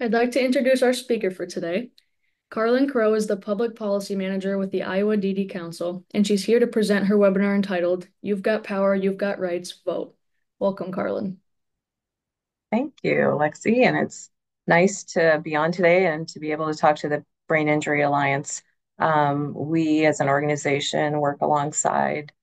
I'd like to introduce our speaker for today. Carlyn Crow is the Public Policy Manager with the Iowa DD Council, and she's here to present her webinar entitled You've Got Power, You've Got Rights, Vote. Welcome, Carlyn. Thank you, Lexi. And it's nice to be on today and to be able to talk to the Brain Injury Alliance. We, as an organization, work alongside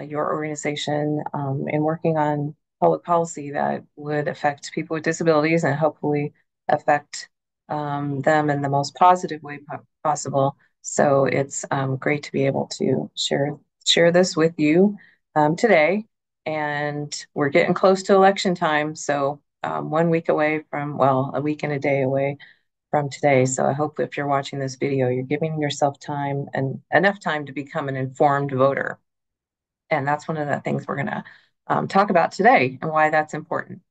your organization in working on public policy that would affect people with disabilities and hopefully affect them in the most positive way possible. So it's great to be able to share this with you today. And we're getting close to election time, so 1 week away from, well, a week and a day away from today. So I hope if you're watching this video, you're giving yourself time and enough time to become an informed voter. And that's one of the things we're going to talk about today and why that's important.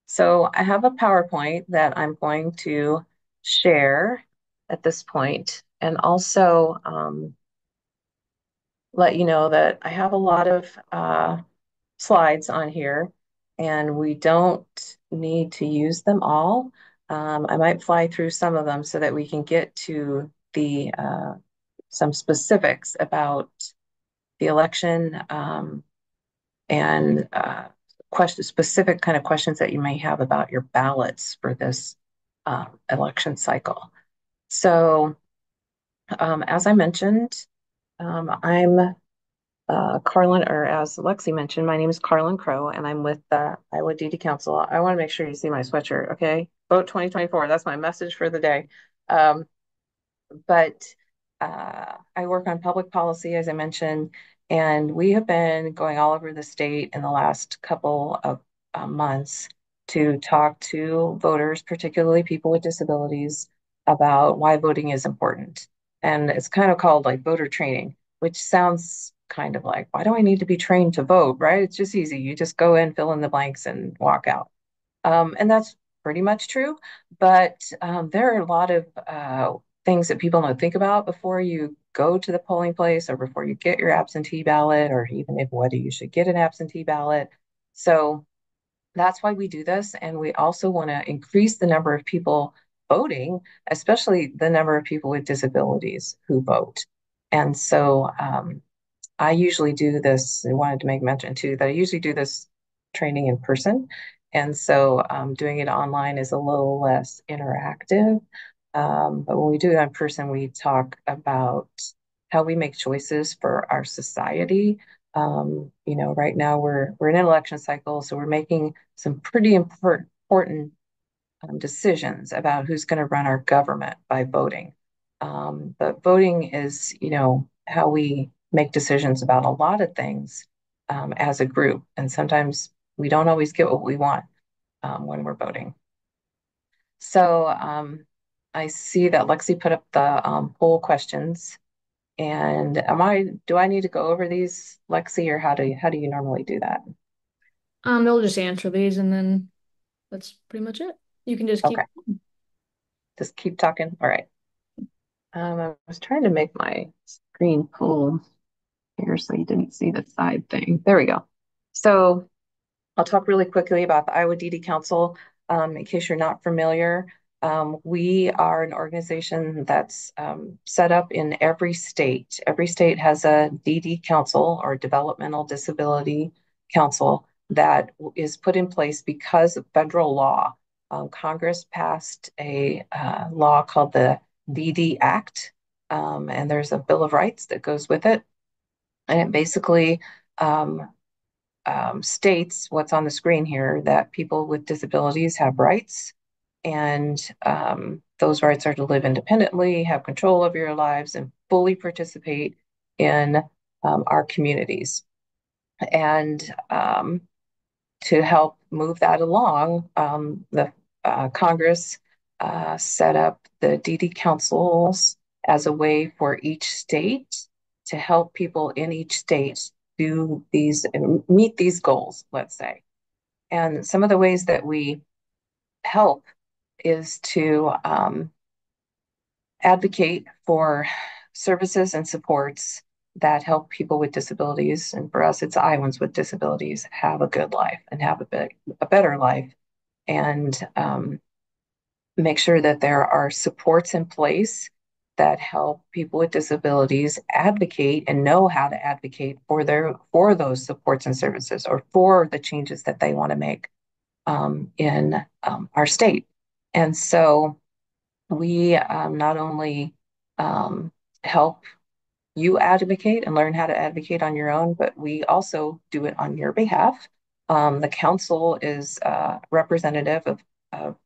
So I have a PowerPoint that I'm going to share at this point, and also let you know that I have a lot of slides on here, and we don't need to use them all. I might fly through some of them so that we can get to the some specifics about the election and specific kind of questions that you may have about your ballots for this election cycle. So, as I mentioned, I'm Carlyn, or as Lexi mentioned, my name is Carlyn Crow, and I'm with the Iowa DD Council. I want to make sure you see my sweatshirt, okay? Vote 2024. That's my message for the day. Um, but I work on public policy, as I mentioned, and we have been going all over the state in the last couple of months to talk to voters, particularly people with disabilities, about why voting is important. And it's kind of called like voter training, which sounds kind of like, why do I need to be trained to vote, right? It's just easy. You just go in, fill in the blanks, and walk out. And that's pretty much true. But there are a lot of things that people don't think about before you go to the polling place or before you get your absentee ballot, or even if whether you should get an absentee ballot. So that's why we do this. And we also want to increase the number of people voting, especially the number of people with disabilities who vote. And so I usually do this. I wanted to make mention too that I usually do this training in person. And so doing it online is a little less interactive. But when we do it in person, we talk about how we make choices for our society. Right now we're in an election cycle, so we're making some pretty important decisions about who's going to run our government by voting. But voting is, how we make decisions about a lot of things as a group. And sometimes we don't always get what we want when we're voting. So I see that Lexi put up the poll questions. And do I need to go over these, Lexi, or how do you normally do that? They'll just answer these, and then that's pretty much it. You can just Okay, keep. just keep talking. All right. I was trying to make my screen full here so you didn't see the side thing. There we go. So I'll talk really quickly about the Iowa DD Council. In case you're not familiar, we are an organization that's set up in every state. Every state has a DD Council, or Developmental Disability Council, that is put in place because of federal law. Congress passed a law called the DD Act, and there's a Bill of Rights that goes with it. And it basically um, states what's on the screen here, that people with disabilities have rights, and those rights are to live independently, have control over your lives, and fully participate in our communities. And to help move that along, the Congress set up the DD councils as a way for each state to help people in each state do these, meet these goals, let's say. And some of the ways that we help is to advocate for services and supports that help people with disabilities. And for us, it's Iowans with disabilities have a good life and have a better life. And make sure that there are supports in place that help people with disabilities advocate and know how to advocate for those supports and services or for the changes that they want to make in our state. And so we not only um, help you advocate and learn how to advocate on your own, but we also do it on your behalf. The council is representative of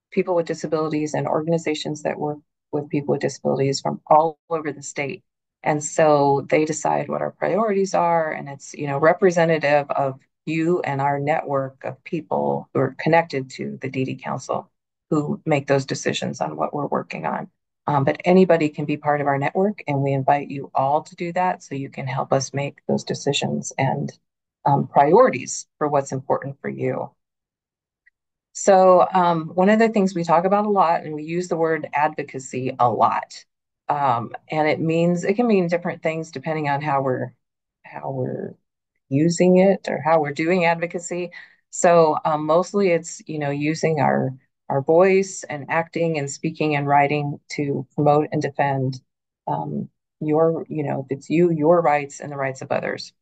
people with disabilities and organizations that work with people with disabilities from all over the state. And so they decide what our priorities are, and it's, representative of you and our network of people who are connected to the DD Council who make those decisions on what we're working on. But anybody can be part of our network, and we invite you all to do that so you can help us make those decisions and priorities for what's important for you. So, one of the things we talk about a lot, and we use the word advocacy a lot, and it can mean different things depending on how we're using it or how we're doing advocacy. So, mostly it's using our voice and acting and speaking and writing to promote and defend if it's your rights and the rights of others.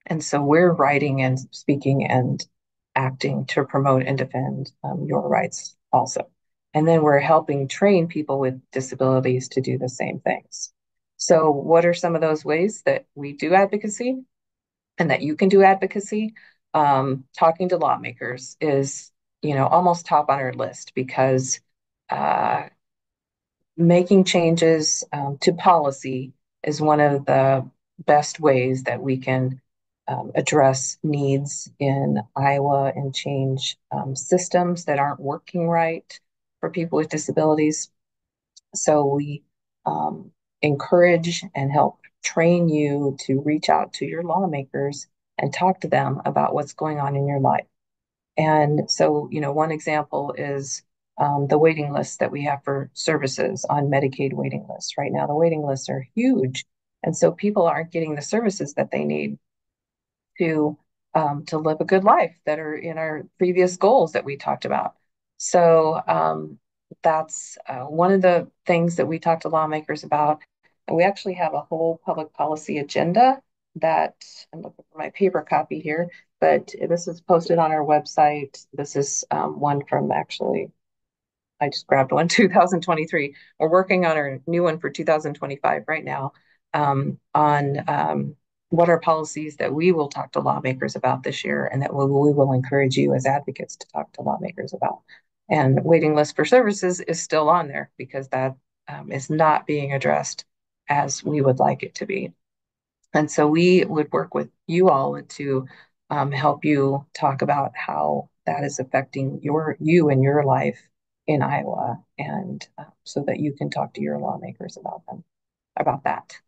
And so we're writing and speaking and acting to promote and defend your rights also. And then we're helping train people with disabilities to do the same things. So, what are some of those ways that we do advocacy and that you can do advocacy? Talking to lawmakers is, almost top on our list because uh, making changes to policy is one of the best ways that we can address needs in Iowa and change systems that aren't working right for people with disabilities. So we um, encourage and help train you to reach out to your lawmakers and talk to them about what's going on in your life. And so, one example is the waiting lists that we have for services on Medicaid waiting lists. Right now, the waiting lists are huge. And so people aren't getting the services that they need to to live a good life that are in our previous goals that we talked about. So that's one of the things that we talk to lawmakers about. And we actually have a whole public policy agenda that I'm looking for my paper copy here, but this is posted on our website. This is one from actually I just grabbed one, 2023. We're working on our new one for 2025 right now on what are policies that we will talk to lawmakers about this year and that we will encourage you as advocates to talk to lawmakers about. And waiting list for services is still on there because that is not being addressed as we would like it to be. And so we would work with you all to help you talk about how that is affecting you and your life in Iowa, and so that you can talk to your lawmakers about that.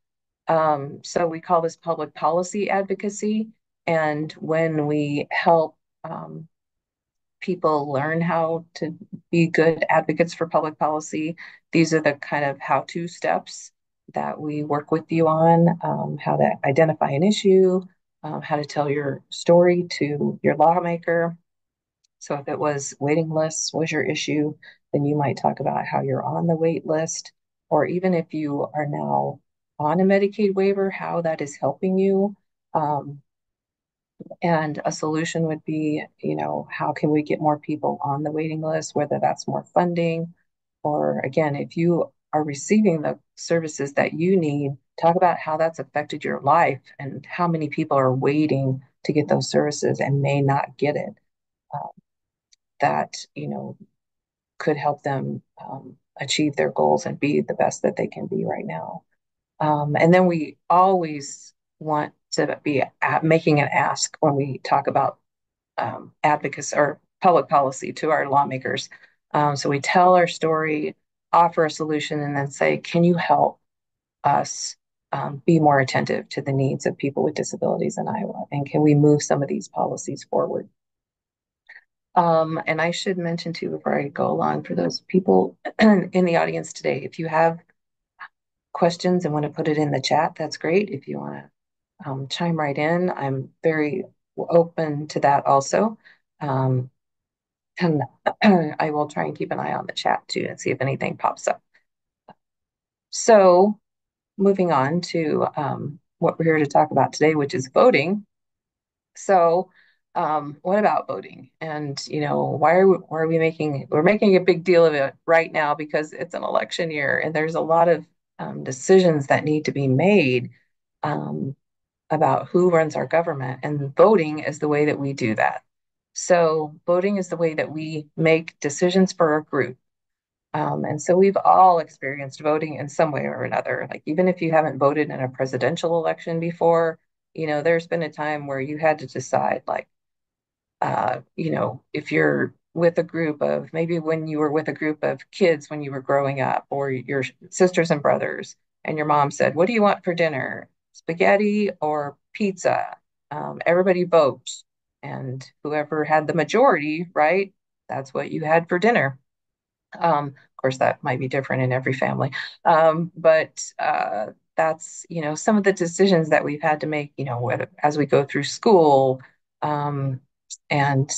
So we call this public policy advocacy, and when we help people learn how to be good advocates for public policy, these are the kind of how-to steps that we work with you on, how to identify an issue, how to tell your story to your lawmaker. So if it was waiting lists was your issue, then you might talk about how you're on the wait list, or even if you are now on a Medicaid waiver, how that is helping you. And a solution would be, how can we get more people on the waiting list, whether that's more funding, or again, if you are receiving the services that you need, talk about how that's affected your life and how many people are waiting to get those services and may not get it. That, could help them achieve their goals and be the best that they can be right now. And then we always want to be making an ask when we talk about advocacy or public policy to our lawmakers. So we tell our story, offer a solution, and then say, can you help us be more attentive to the needs of people with disabilities in Iowa? And can we move some of these policies forward? And I should mention too, before I go along, for those people in the audience today, if you have questions and want to put it in the chat, that's great. If you want to chime right in, I'm very open to that also. Um, And I will try and keep an eye on the chat too and see if anything pops up. So, moving on to what we're here to talk about today, which is voting. So, what about voting? And why are we we're making a big deal of it right now because it's an election year and there's a lot of decisions that need to be made um, about who runs our government, and voting is the way that we do that. So, voting is the way that we make decisions for a group. And so we've all experienced voting in some way or another. Like, even if you haven't voted in a presidential election before, there's been a time where you had to decide, like, if you're with a group of, maybe when you were with a group of kids when you were growing up, or your sisters and brothers, and your mom said, "What do you want for dinner? Spaghetti or pizza?" Everybody votes, and whoever had the majority, right? That's what you had for dinner. Of course, that might be different in every family. But that's, some of the decisions that we've had to make, whether, as we go through school, um, and,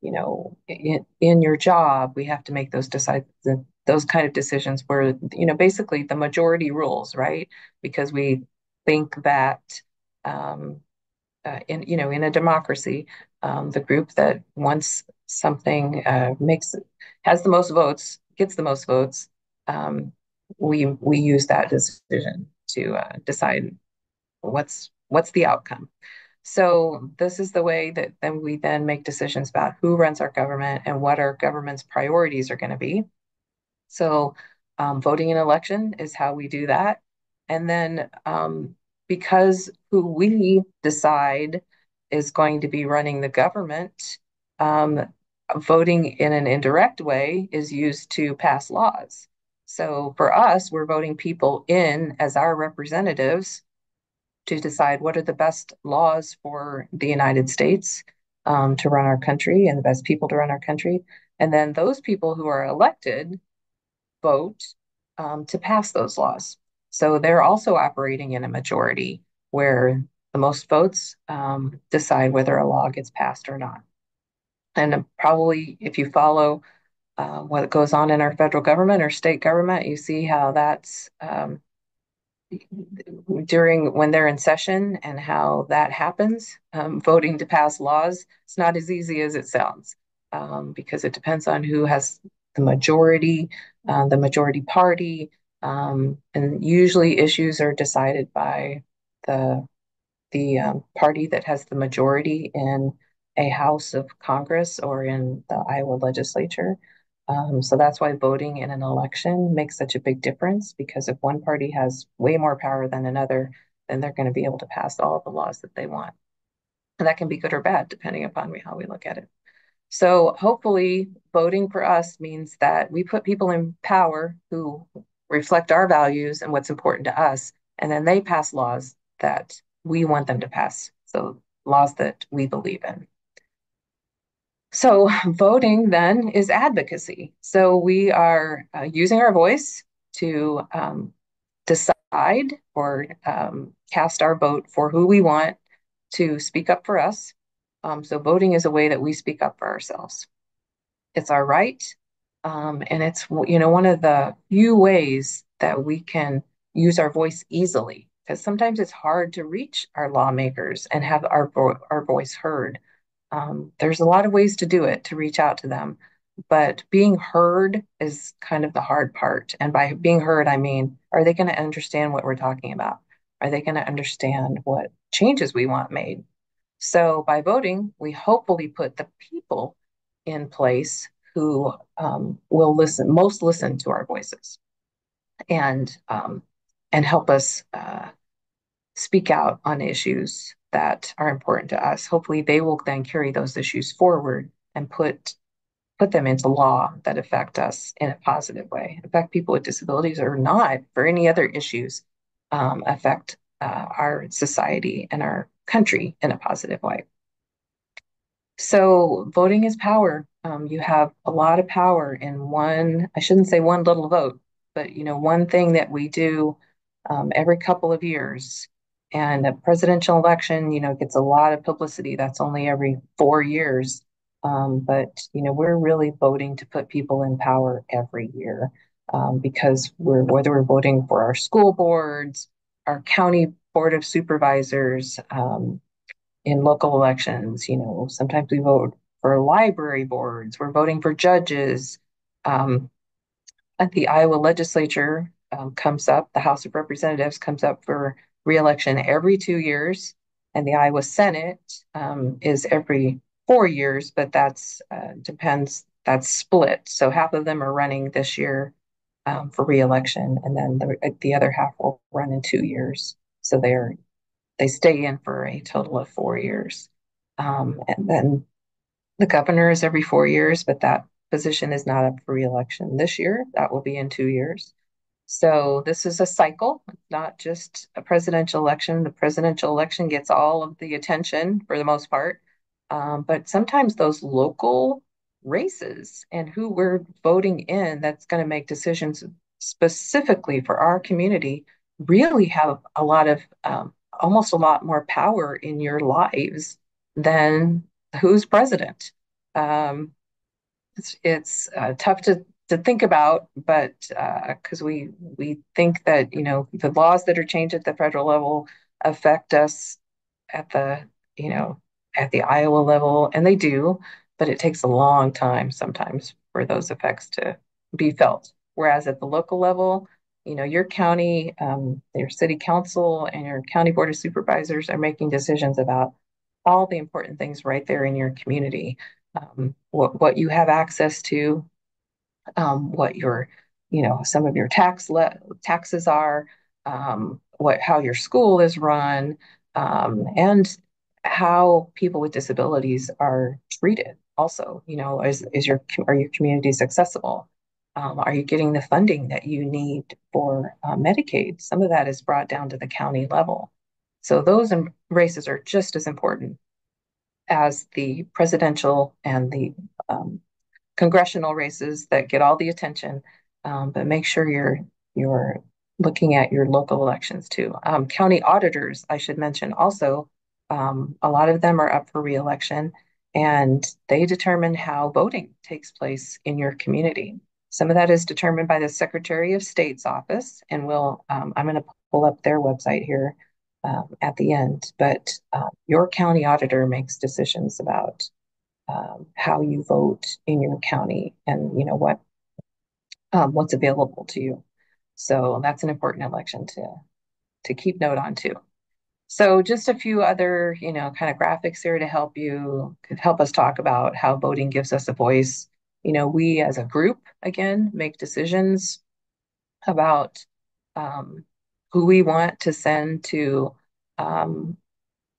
in your job, we have to make those kind of decisions where, basically the majority rules, right? Because we think that, um, in a democracy, the group that wants something has the most votes, gets the most votes. Um, we use that decision to decide what's the outcome. So this is the way that then we then make decisions about who runs our government and what our government's priorities are going to be. So, voting in election is how we do that. And then, because who we decide is going to be running the government, um, voting in an indirect way is used to pass laws. So for us, we're voting people in as our representatives to decide what are the best laws for the United States, to run our country, and the best people to run our country. And then those people who are elected vote to pass those laws. So they're also operating in a majority where the most votes decide whether a law gets passed or not. And probably, if you follow what goes on in our federal government or state government, you see how that's during when they're in session and how that happens. Voting to pass laws, it's not as easy as it sounds, because it depends on who has the majority party, and usually issues are decided by the the party that has the majority in a House of Congress or in the Iowa legislature. So that's why voting in an election makes such a big difference, because if one party has way more power than another, then they're going to be able to pass all the laws that they want. And that can be good or bad, depending upon how we look at it. So hopefully, voting for us means that we put people in power who reflect our values and what's important to us, and then they pass laws that we want them to pass. So laws that we believe in. So voting then is advocacy. So we are using our voice to decide or cast our vote for who we want to speak up for us. So voting is a way that we speak up for ourselves. It's our right. And it's, one of the few ways that we can use our voice easily, because sometimes it's hard to reach our lawmakers and have our voice heard. There's a lot of ways to do it, to reach out to them, but being heard is kind of the hard part. And by being heard, I mean, are they going to understand what we're talking about? Are they going to understand what changes we want made? So by voting, we hopefully put the people in place who will listen to our voices, and help us speak out on issues that are important to us. Hopefully, they will then carry those issues forward and put them into law that affect us in a positive way, affect people with disabilities or not, for any other issues, affect our society and our country in a positive way. So voting is power. You have a lot of power in one, I shouldn't say one little vote, but one thing that we do every couple of years. And a presidential election, gets a lot of publicity. That's only every 4 years. But we're really voting to put people in power every year, because whether we're voting for our school boards, our county board of supervisors, in local elections, sometimes we vote for library boards, we're voting for judges. Um, at the Iowa legislature comes up, the House of Representatives comes up for reelection every 2 years, and the Iowa Senate is every 4 years, but that's depends. That's split. So half of them are running this year for reelection, and then the other half will run in 2 years. So they stay in for a total of 4 years. And then the governor is every 4 years, but that position is not up for reelection this year. That will be in 2 years. So this is a cycle, not just a presidential election. The presidential election gets all of the attention for the most part. But sometimes those local races and who we're voting in that's going to make decisions specifically for our community really have a lot of, almost a lot more power in your lives than who's president. Um, it's tough to think about, but because we think that the laws that are changed at the federal level affect us at the you know at the Iowa level, and they do, but it takes a long time sometimes for those effects to be felt. Whereas at the local level, your county, your city council, and your county board of supervisors are making decisions about all the important things right there in your community. What you have access to, what your, some of your taxes are, what how your school is run, and how people with disabilities are treated. Also, are your communities accessible? Are you getting the funding that you need for Medicaid? Some of that is brought down to the county level. So those races are just as important as the presidential and the congressional races that get all the attention, but make sure you're looking at your local elections too. County auditors, I should mention also, a lot of them are up for reelection, and they determine how voting takes place in your community. Some of that is determined by the Secretary of State's office, and I'm going to pull up their website here at the end. But your county auditor makes decisions about how you vote in your county, and what's available to you. So that's an important election to keep note on too. So just a few other kind of graphics here to help us talk about how voting gives us a voice. We as a group again make decisions about um, who we want to send to um,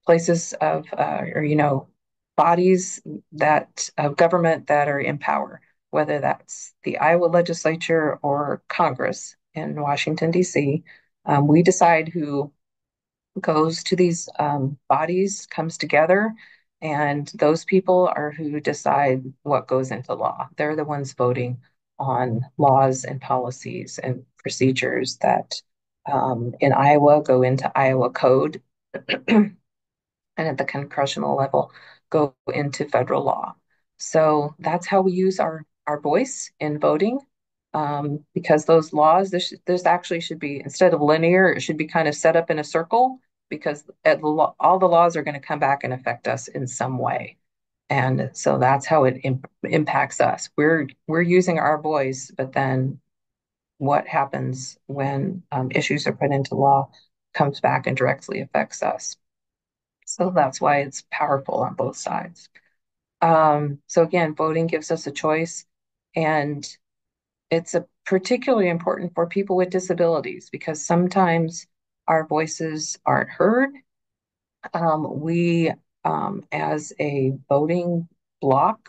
places of or bodies that of government that are in power, whether that's the Iowa legislature or Congress in Washington D.C. We decide who goes to these bodies, comes together, and those people are who decide what goes into law. They're the ones voting on laws and policies and procedures that in Iowa go into Iowa code, and at the congressional level go into federal law. So that's how we use our voice in voting, because those laws, this actually should be, instead of linear, it should be kind of set up in a circle, because all the laws are going to come back and affect us in some way. And so that's how it impacts us. We're using our voice, but then what happens when issues are put into law comes back and directly affects us. So that's why it's powerful on both sides. So again, voting gives us a choice, and it's particularly important for people with disabilities because sometimes our voices aren't heard. We, as a voting bloc,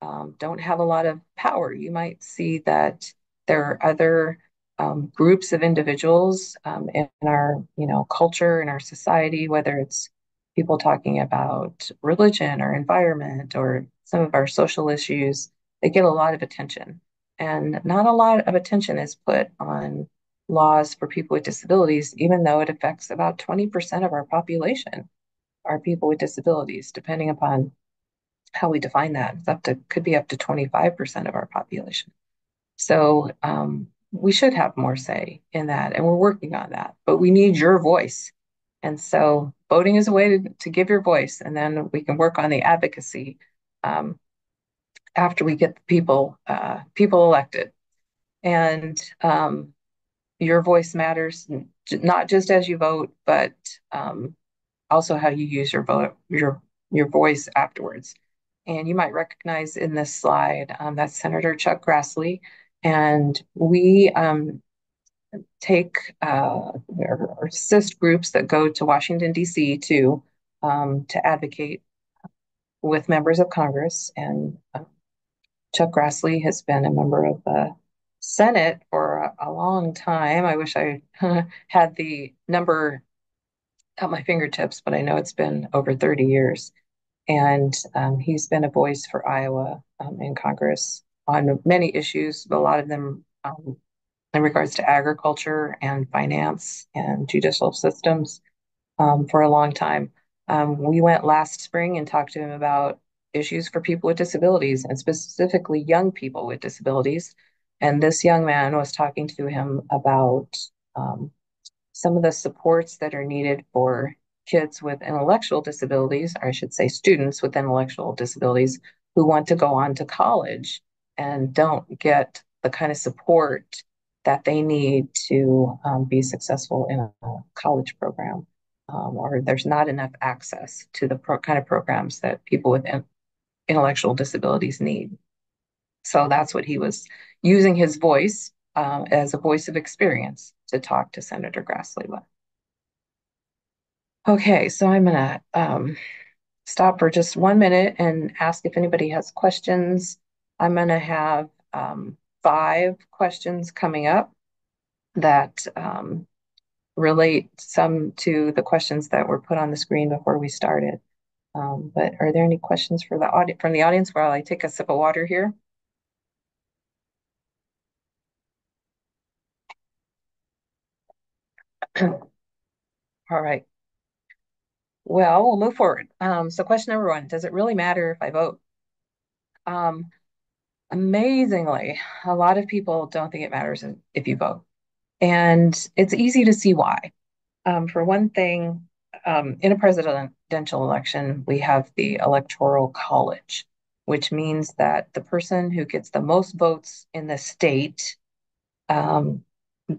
don't have a lot of power. You might see that there are other groups of individuals in our, culture, in our society, whether it's people talking about religion or environment or some of our social issues, they get a lot of attention. And not a lot of attention is put on laws for people with disabilities, even though it affects about 20% of our population are people with disabilities, depending upon how we define that. It's up to could be up to 25% of our population. So we should have more say in that, and we're working on that. But we need your voice. And so voting is a way to give your voice, and then we can work on the advocacy um, after we get the people elected. And your voice matters, not just as you vote, but um, also how you use your voice afterwards. And you might recognize in this slide that's Senator Chuck Grassley, and we take or assist groups that go to Washington D.C. To advocate with members of Congress. And Chuck Grassley has been a member of the Senate for a long time. I wish I had the number at my fingertips, but I know it's been over 30 years. And he's been a voice for Iowa in Congress on many issues, a lot of them in regards to agriculture and finance and judicial systems for a long time. We went last spring and talked to him about issues for people with disabilities and specifically young people with disabilities. And this young man was talking to him about um, some of the supports that are needed for kids with intellectual disabilities, or I should say students with intellectual disabilities who want to go on to college and don't get the kind of support that they need to be successful in a college program, or there's not enough access to the kind of programs that people with intellectual disabilities need. So that's what he was using his voice as a voice of experience to talk to Senator Grassley with. Okay, so I'm gonna stop for just 1 minute and ask if anybody has questions. I'm gonna have 5 questions coming up that relate some to the questions that were put on the screen before we started. But are there any questions for the from the audience while I take a sip of water here? All right. Well, we'll move forward. So question number 1, does it really matter if I vote? Um, Amazingly, a lot of people don't think it matters if you vote. And it's easy to see why. For one thing, in a presidential election, we have the Electoral College, which means that the person who gets the most votes in the state um,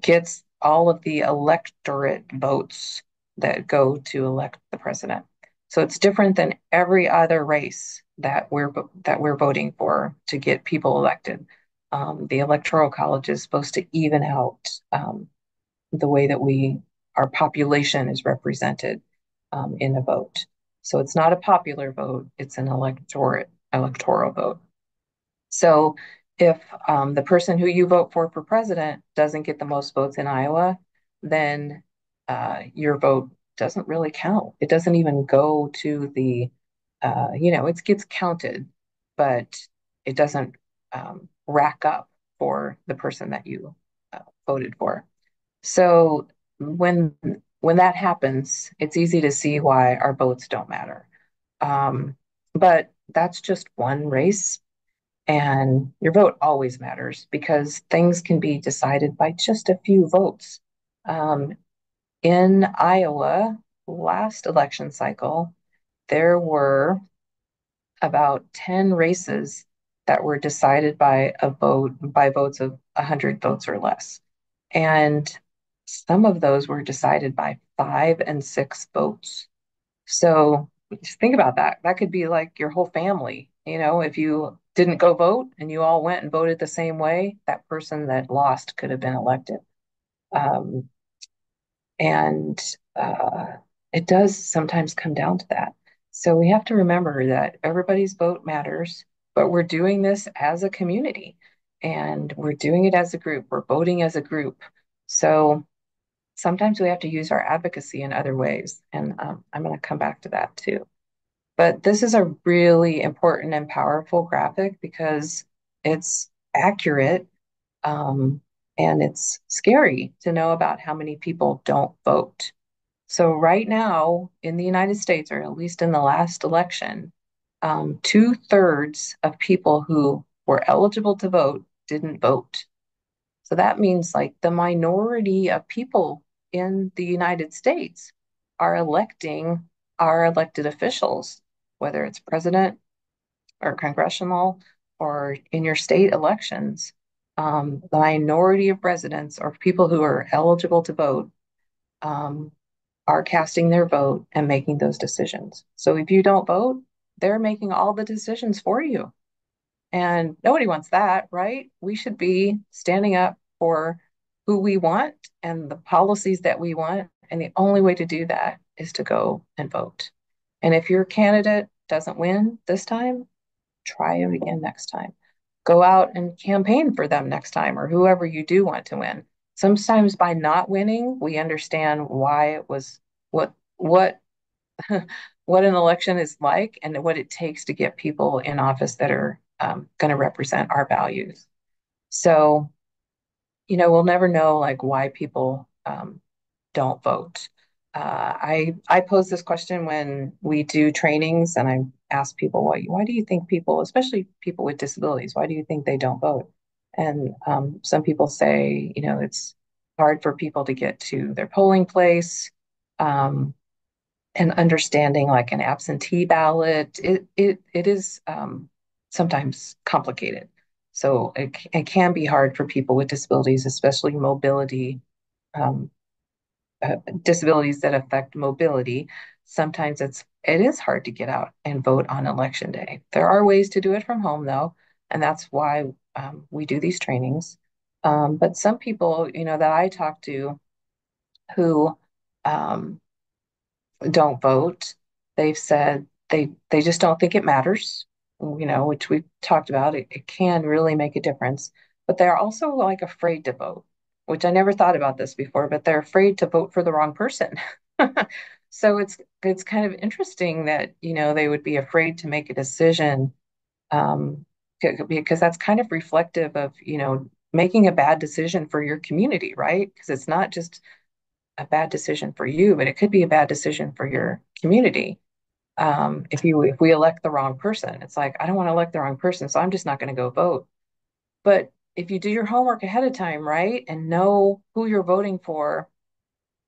gets all of the electorate votes that go to elect the president. So it's different than every other race that we're voting for to get people elected. The Electoral College is supposed to even out the way that our population is represented in a vote. So it's not a popular vote; it's an electoral vote. So if the person who you vote for president doesn't get the most votes in Iowa, then your vote doesn't really count. It doesn't even go to it gets counted, but it doesn't rack up for the person that you voted for. So when when that happens, it's easy to see why our votes don't matter. But that's just one race. And your vote always matters because things can be decided by just a few votes. Um, in Iowa, last election cycle, there were about 10 races that were decided by votes of 100 votes or less. And some of those were decided by 5 and 6 votes. So just think about that. That could be like your whole family. If you didn't go vote and you all went and voted the same way, that person that lost could have been elected. Um, and it does sometimes come down to that. So we have to remember that everybody's vote matters, but we're doing this as a community and we're doing it as a group. We're voting as a group. So sometimes we have to use our advocacy in other ways. And I'm going to come back to that too. But this is a really important and powerful graphic because it's accurate um, and it's scary to know about how many people don't vote. So, right now in the United States, or at least in the last election, 2/3 of people who were eligible to vote didn't vote. So that means like the minority of people in the United States are electing our elected officials, whether it's president or congressional or in your state elections. The minority of residents or people who are eligible to vote um, are casting their vote and making those decisions. So if you don't vote, they're making all the decisions for you. And nobody wants that, right? We should be standing up for who we want and the policies that we want. And the only way to do that is to go and vote. And if your candidate doesn't win this time, try it again next time. Go out and campaign for them next time or whoever you do want to win. Sometimes by not winning, we understand why it was what what an election is like and what it takes to get people in office that are going to represent our values. So, we'll never know like why people don't vote. I pose this question when we do trainings, and I ask people, why do you think people, especially people with disabilities, why do you think they don't vote? And some people say, it's hard for people to get to their polling place. And understanding like an absentee ballot, it is sometimes complicated. So it can be hard for people with disabilities, especially mobility, um, disabilities that affect mobility. Sometimes it is hard to get out and vote on election day. There are ways to do it from home though, and that's why we do these trainings. But some people, that I talk to who um, don't vote. They've said they just don't think it matters, which we've talked about. It can really make a difference, but they're also like afraid to vote, which I never thought about this before, but they're afraid to vote for the wrong person. So it's kind of interesting that, they would be afraid to make a decision um, because that's kind of reflective of, making a bad decision for your community, right? Because it's not just a bad decision for you, but it could be a bad decision for your community. If we elect the wrong person, it's like I don't want to elect the wrong person, so I'm just not going to go vote. But if you do your homework ahead of time, right, and know who you're voting for,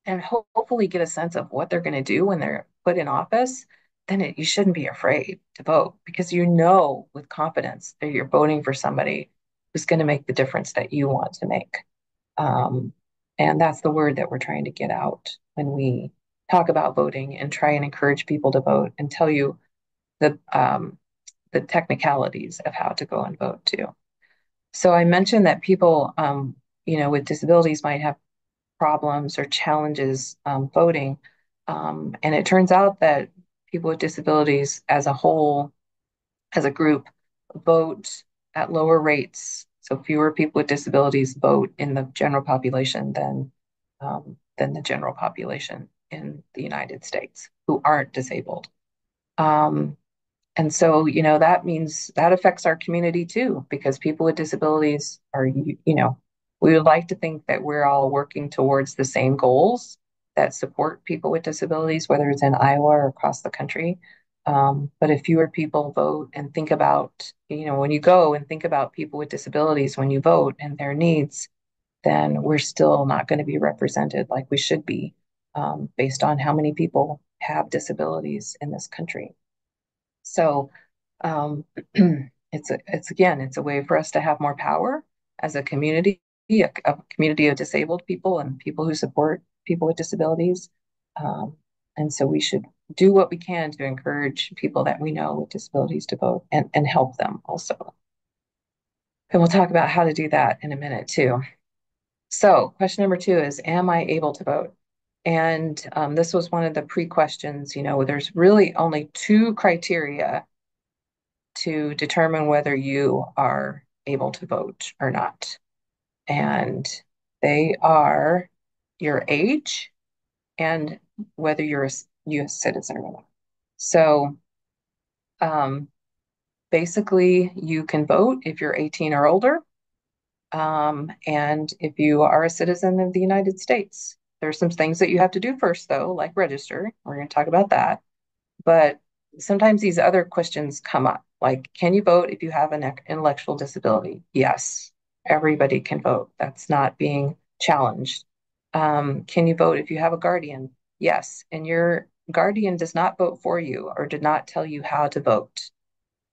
and hopefully get a sense of what they're going to do when they're put in office, then you shouldn't be afraid to vote because you know with confidence that you're voting for somebody who's going to make the difference that you want to make. Um, and that's the word that we're trying to get out when we talk about voting and try and encourage people to vote and tell you the technicalities of how to go and vote too. So I mentioned that people, with disabilities might have problems or challenges voting. And it turns out that people with disabilities as a whole, as a group, vote at lower rates. So fewer people with disabilities vote in the general population than the general population in the United States who aren't disabled. Um, and so, that means that affects our community too, because people with disabilities are, we would like to think that we're all working towards the same goals that support people with disabilities, whether it's in Iowa or across the country. But if fewer people vote and think about, when you go and think about people with disabilities when you vote and their needs, then we're still not going to be represented like we should be based on how many people have disabilities in this country. So it's a way for us to have more power as a community, a community of disabled people and people who support people with disabilities. Um, and so we should do what we can to encourage people that we know with disabilities to vote and help them also. And we'll talk about how to do that in a minute too. So question number 2 is, am I able to vote? And this was one of the pre-questions, there's really only 2 criteria to determine whether you are able to vote or not. And they are your age and whether you're a U.S. citizen or not. So um, basically, you can vote if you're 18 or older, and if you are a citizen of the United States. There's some things that you have to do first, though, like register. We're going to talk about that. But sometimes these other questions come up, like, can you vote if you have an intellectual disability? Yes, everybody can vote. That's not being challenged. Can you vote if you have a guardian? Yes, and your guardian does not vote for you or did not tell you how to vote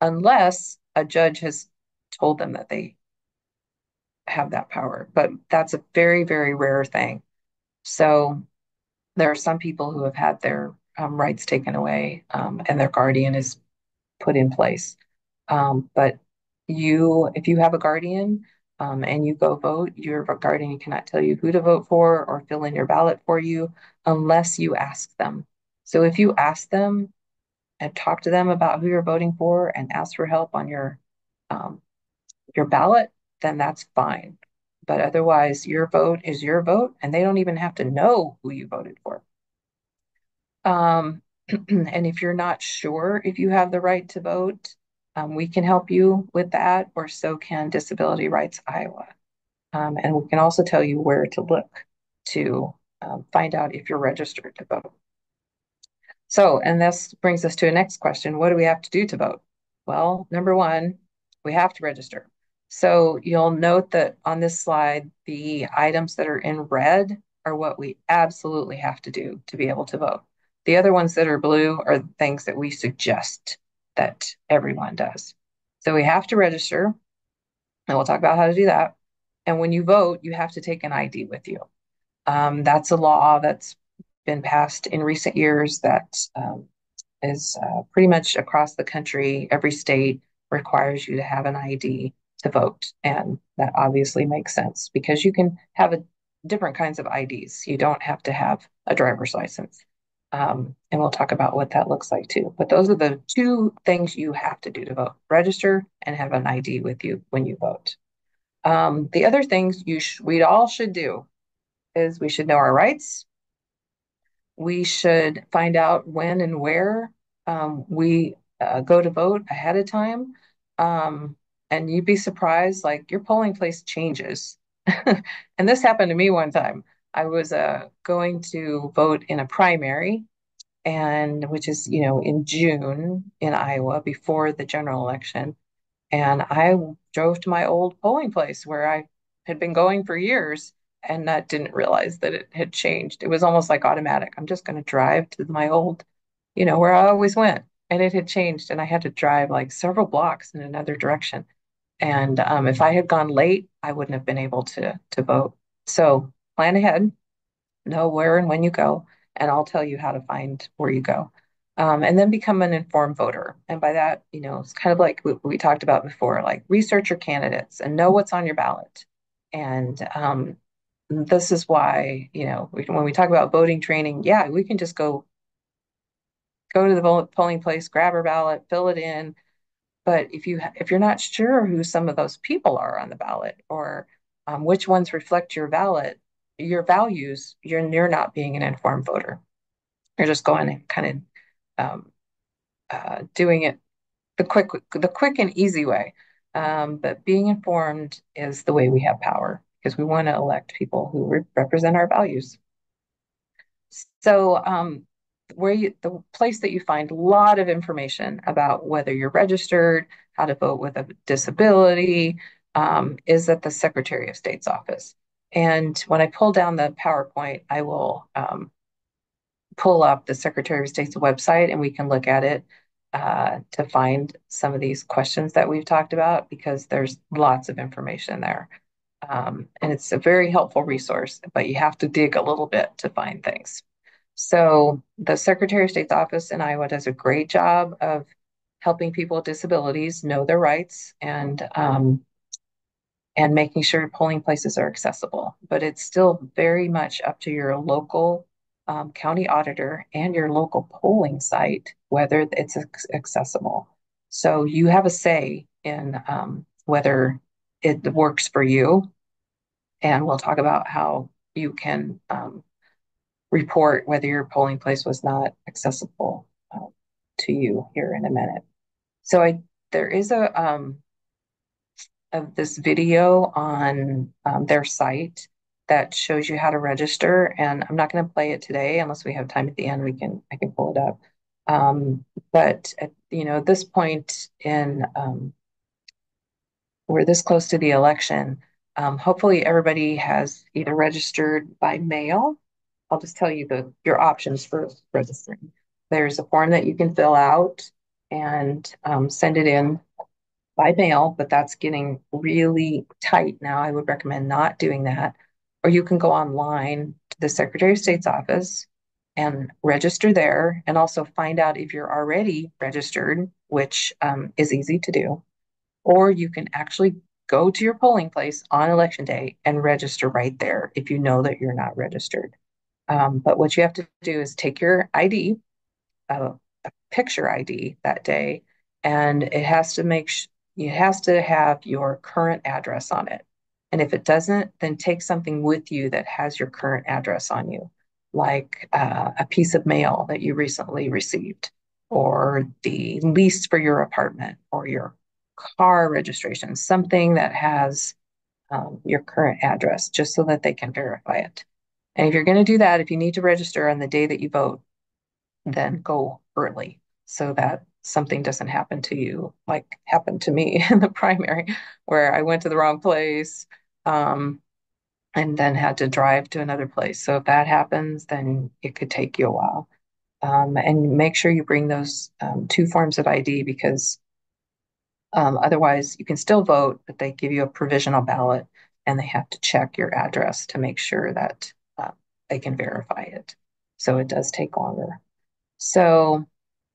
unless a judge has told them that they have that power. But that's a very, very rare thing. So there are some people who have had their rights taken away, and their guardian is put in place. But if you have a guardian, and you go vote, your guardian cannot tell you who to vote for or fill in your ballot for you unless you ask them. So if you ask them and talk to them about who you're voting for and ask for help on um, your ballot, then that's fine. But otherwise, your vote is your vote, and they don't even have to know who you voted for. Um, and if you're not sure if you have the right to vote, we can help you with that, or so can Disability Rights Iowa. And we can also tell you where to look to find out if you're registered to vote. So, and this brings us to a next question. What do we have to do to vote? Well, number one, we have to register. So you'll note that on this slide, the items that are in red are what we absolutely have to do to be able to vote. The other ones that are blue are the things that we suggest that everyone does. So we have to register, and we'll talk about how to do that. And when you vote, you have to take an ID with you. That's a law that's been passed in recent years that is pretty much across the country. Every state requires you to have an ID to vote. And that obviously makes sense because you can have different kinds of IDs. You don't have to have a driver's license. And we'll talk about what that looks like too. But those are the two things you have to do to vote: register and have an ID with you when you vote. The other things we all should do is we should know our rights. We should find out when and where we go to vote ahead of time. Um, and you'd be surprised, like your polling place changes. And this happened to me one time. I was going to vote in a primary, and which is, in June in Iowa before the general election. And I drove to my old polling place where I had been going for years and didn't realize that it had changed. It was almost like automatic. I'm just going to drive to my old, where I always went. And it had changed, and I had to drive like several blocks in another direction. And if I had gone late, I wouldn't have been able to vote. So plan ahead, know where and when you go, and I'll tell you how to find where you go. And then become an informed voter. And by that, it's kind of like we talked about before, like research your candidates and know what's on your ballot. And this is why, when we talk about voting training, yeah, we can just go to the polling place, grab our ballot, fill it in. But if you're not sure who some of those people are on the ballot, or which ones reflect your values, you're not being an informed voter. You're just going and kind of doing it the quick and easy way. But being informed is the way we have power because we want to elect people who represent our values. So, the place that you find a lot of information about whether you're registered, how to vote with a disability, is at the Secretary of State's office. And when I pull down the PowerPoint, I will pull up the Secretary of State's website and we can look at it to find some of these questions that we've talked about because there's lots of information there. And it's a very helpful resource, but you have to dig a little bit to find things. So the Secretary of State's office in Iowa does a great job of helping people with disabilities know their rights and making sure polling places are accessible. But it's still very much up to your local county auditor and your local polling site whether it's accessible. So you have a say in whether it works for you. And we'll talk about how you can report whether your polling place was not accessible to you here in a minute. So there is of this video on their site that shows you how to register, and I'm not going to play it today unless we have time at the end. I can pull it up. Um, but at, this point in we're this close to the election. Hopefully, everybody has either registered by mail. I'll just tell you your options for registering. There's a form that you can fill out and send it in by mail, but that's getting really tight now. I would recommend not doing that. Or you can go online to the Secretary of State's office and register there, and also find out if you're already registered, which is easy to do. Or you can actually go to your polling place on election day and register right there if you know that you're not registered. But what you have to do is take your ID, a picture ID that day, and it has to have your current address on it. And if it doesn't, then take something with you that has your current address on you, like a piece of mail that you recently received, or the lease for your apartment, or your car registration, something that has your current address, just so that they can verify it. And if you're going to do that, if you need to register on the day that you vote, then go early so that something doesn't happen to you like happened to me in the primary, where I went to the wrong place, um, and then had to drive to another place. So if that happens, then it could take you a while. And make sure you bring those two forms of ID, because otherwise you can still vote, but they give you a provisional ballot and they have to check your address to make sure that they can verify it. So it does take longer. So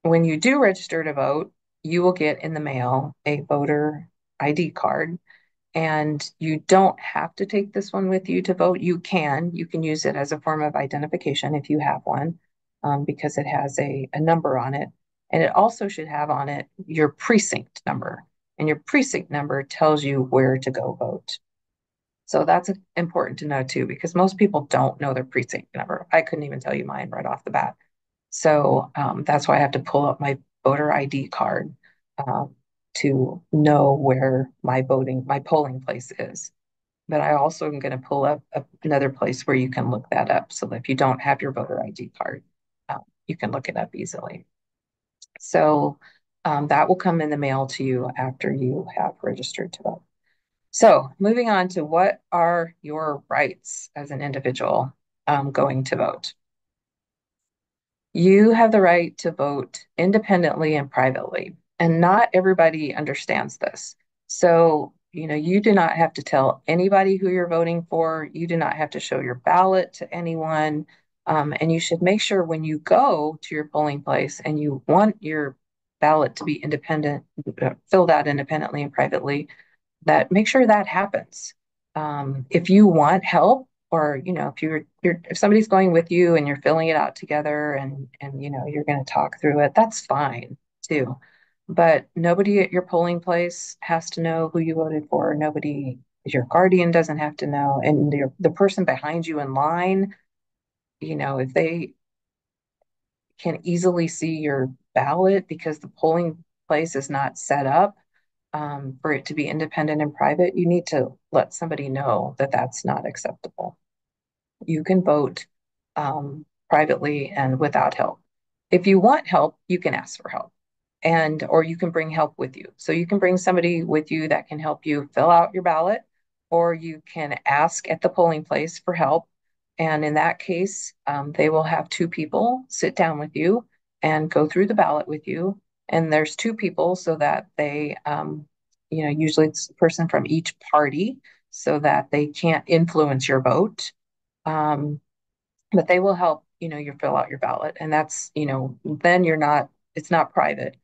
when you do register to vote, you will get in the mail a voter ID card. And you don't have to take this one with you to vote. You can use it as a form of identification if you have one, because it has a number on it. And it also should have on it your precinct number. And your precinct number tells you where to go vote. So that's important to know too, because most people don't know their precinct number. I couldn't even tell you mine right off the bat. So that's why I have to pull up my voter ID card um, to know where my polling place is. But I also am going to pull up another place where you can look that up, so that if you don't have your voter ID card, you can look it up easily. So that will come in the mail to you after you have registered to vote. So moving on to, what are your rights as an individual going to vote? You have the right to vote independently and privately, and not everybody understands this. So, you do not have to tell anybody who you're voting for. You do not have to show your ballot to anyone. And you should make sure when you go to your polling place and you want your ballot to be independent, filled out independently and privately, that make sure that happens. If you want help, or if somebody's going with you and you're filling it out together, and you're going to talk through it, that's fine too. But nobody at your polling place has to know who you voted for. Nobody, your guardian doesn't have to know, and the person behind you in line, if they can easily see your ballot because the polling place is not set up for it to be independent and private, you need to let somebody know that that's not acceptable. You can vote privately and without help. If you want help, you can ask for help, or you can bring help with you. So you can bring somebody with you that can help you fill out your ballot, or you can ask at the polling place for help. And in that case, they will have two people sit down with you and go through the ballot with you. And there's two people so that usually it's a person from each party, so that they can't influence your vote. Um, but they will help, you fill out your ballot. And that's, then it's not private.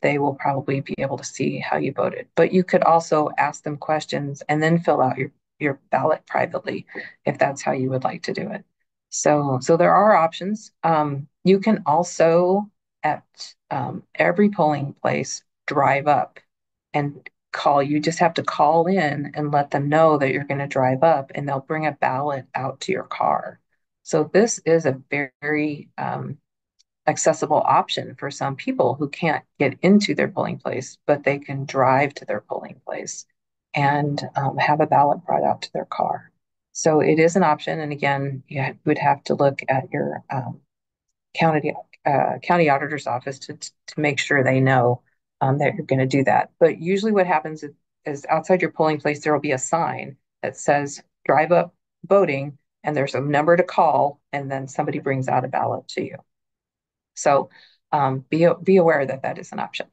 They will probably be able to see how you voted. But you could also ask them questions and then fill out your ballot privately, if that's how you would like to do it. So there are options. You can also, at every polling place, drive up and call. You just have to call in and let them know that you're going to drive up, and they'll bring a ballot out to your car. So this is a very accessible option for some people who can't get into their polling place, but they can drive to their polling place and have a ballot brought out to their car. So it is an option. And again, you would have to look at your county auditor's office to make sure they know that you're going to do that. But usually, what happens is outside your polling place, there will be a sign that says "Drive Up Voting," and there's a number to call, and then somebody brings out a ballot to you. So be aware that that is an option.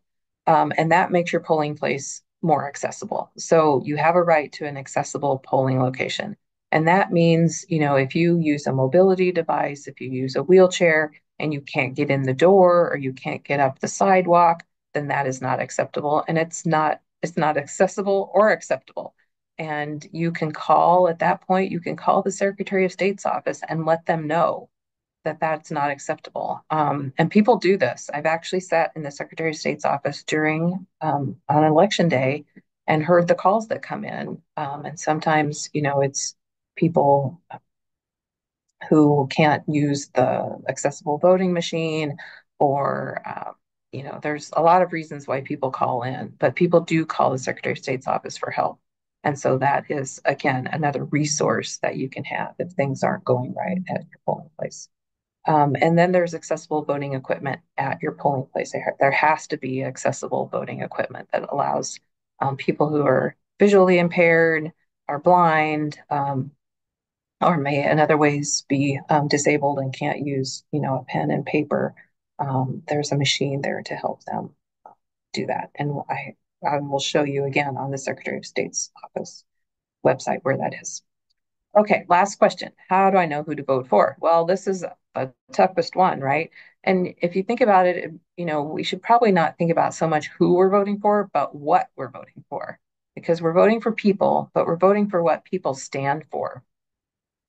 And that makes your polling place more accessible. So you have a right to an accessible polling location. And that means, if you use a mobility device, if you use a wheelchair and you can't get in the door or you can't get up the sidewalk, then that is not acceptable. And it's not accessible or acceptable. And you can call at that point, you can call the Secretary of State's office and let them know that that's not acceptable. And people do this. I've actually sat in the Secretary of State's office during on election day and heard the calls that come in. And sometimes, it's people who can't use the accessible voting machine or there's a lot of reasons why people call in, but people do call the Secretary of State's office for help. And so that is, again, another resource that you can have if things aren't going right at your polling place. And then there's accessible voting equipment at your polling place. There has to be accessible voting equipment that allows people who are visually impaired, are blind, or may in other ways be disabled and can't use, a pen and paper. There's a machine there to help them do that. And I will show you again on the Secretary of State's office website where that is. Okay, last question. How do I know who to vote for? Well, this is the toughest one, right? And if you think about it, we should probably not think about so much who we're voting for, but what we're voting for. Because we're voting for people, but we're voting for what people stand for.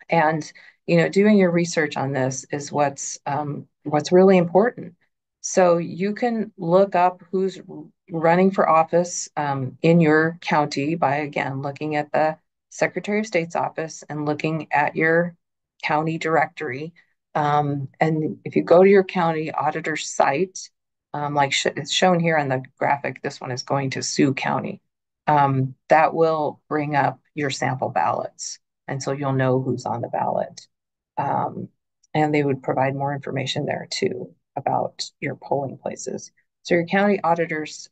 And doing your research on this is what's really important. So you can look up who's running for office in your county by again looking at the Secretary of State's office and looking at your county directory. And if you go to your county auditor site, it's shown here on the graphic, this one is going to Sioux County. That will bring up your sample ballots. And so you'll know who's on the ballot. Um, and they would provide more information there too about your polling places. So your county auditor's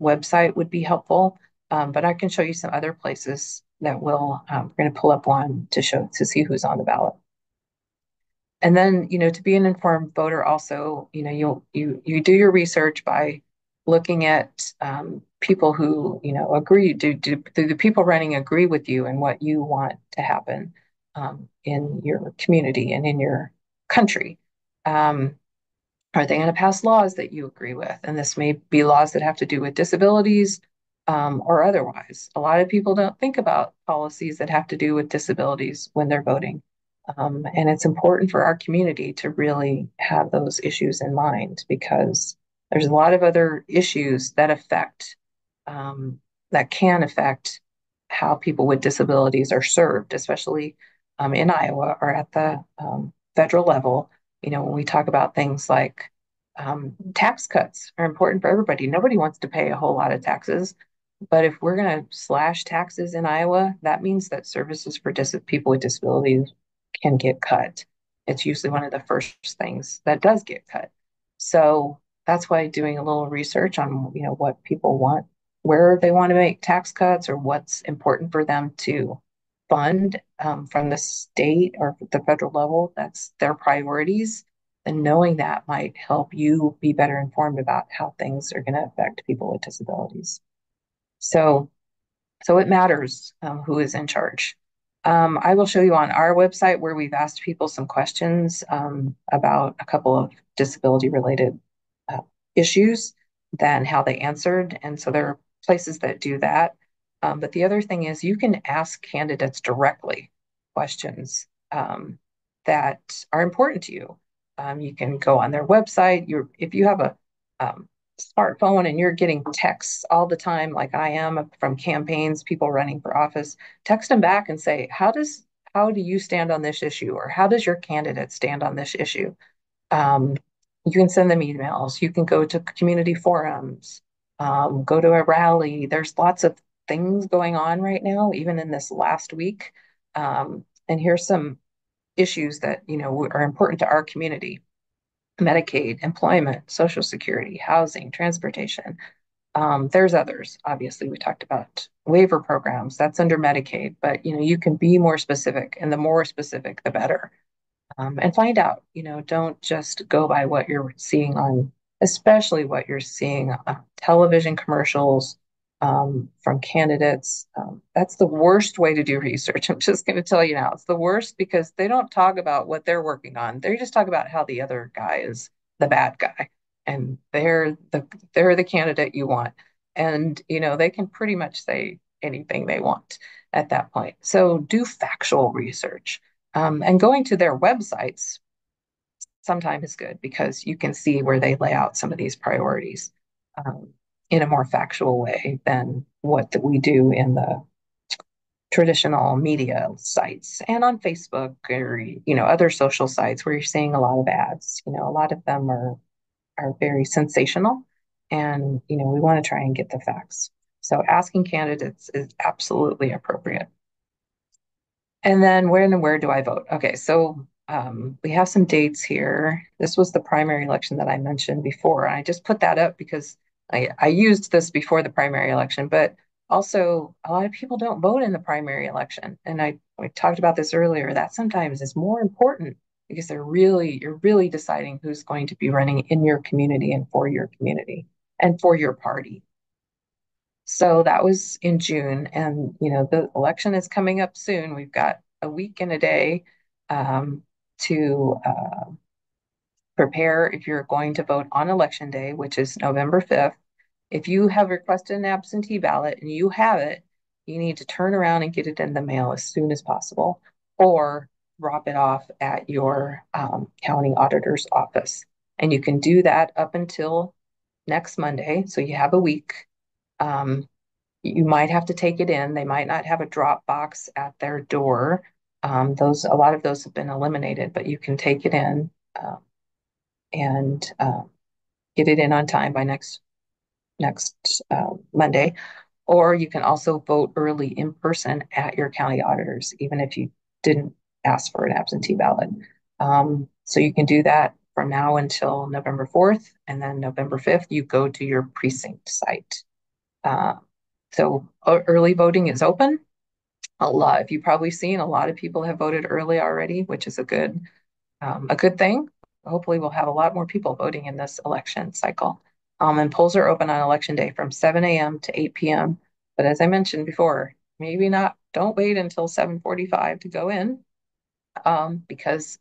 website would be helpful, but I can show you some other places that will. We're going to pull up one to see who's on the ballot. And then, to be an informed voter, also, you do your research by looking at people who, agree. Do the people running agree with you and what you want to happen in your community and in your country? Are they going to pass laws that you agree with? And this may be laws that have to do with disabilities or otherwise. A lot of people don't think about policies that have to do with disabilities when they're voting. And it's important for our community to really have those issues in mind because there's a lot of other issues that that can affect how people with disabilities are served, especially in Iowa or at the federal level. When we talk about things like tax cuts are important for everybody. Nobody wants to pay a whole lot of taxes. But if we're going to slash taxes in Iowa, that means that services for people with disabilities can get cut. It's usually one of the first things that does get cut. So that's why doing a little research on, what people want, where they want to make tax cuts or what's important for them to fund from the state or the federal level, that's their priorities. And knowing that might help you be better informed about how things are going to affect people with disabilities. So it matters who is in charge. I will show you on our website where we've asked people some questions about a couple of disability related issues, then how they answered. And so there are places that do that. But the other thing is you can ask candidates directly questions that are important to you. You can go on their website. If you have a smartphone and you're getting texts all the time, like I am from campaigns, people running for office, text them back and say, how do you stand on this issue? Or how does your candidate stand on this issue? You can send them emails. You can go to community forums, go to a rally. There's lots of things going on right now, even in this last week. And here's some issues that, are important to our community. Medicaid, employment, Social Security, housing, transportation. There's others. Obviously, we talked about waiver programs. That's under Medicaid, but you can be more specific, and the more specific, the better. And find out. Don't just go by what you're seeing on, especially what you're seeing on television commercials from candidates. That's the worst way to do research. I'm just going to tell you now, it's the worst because they don't talk about what they're working on. They just talk about how the other guy is the bad guy, and they're the candidate you want. And they can pretty much say anything they want at that point. So do factual research. And going to their websites sometimes is good because you can see where they lay out some of these priorities um, in a more factual way than what we do in the traditional media sites and on Facebook or other social sites where you're seeing a lot of ads. A lot of them are very sensational, and we want to try and get the facts. So asking candidates is absolutely appropriate. And then where do I vote? Okay, so we have some dates here. This was the primary election that I mentioned before. And I just put that up because I used this before the primary election, but also a lot of people don't vote in the primary election. And we talked about this earlier, that sometimes is more important because you're really deciding who's going to be running in your community and for your community and for your party. So that was in June, and the election is coming up soon. We've got a week and a day to prepare if you're going to vote on election day, which is November 5th. If you have requested an absentee ballot and you have it, you need to turn around and get it in the mail as soon as possible, or drop it off at your county auditor's office. And you can do that up until next Monday. So you have a week. Um, you might have to take it in. They might not have a drop box at their door. A lot of those have been eliminated, but you can take it in and get it in on time by next Monday. Or you can also vote early in person at your county auditors, even if you didn't ask for an absentee ballot. So you can do that from now until November 4th, and then November 5th, you go to your precinct site. Uh, so early voting is open. If you've probably seen, a lot of people have voted early already, which is a good thing. Hopefully, we'll have a lot more people voting in this election cycle. And polls are open on election day from 7 a.m. to 8 p.m. But as I mentioned before, maybe not. Don't wait until 7:45 to go in, because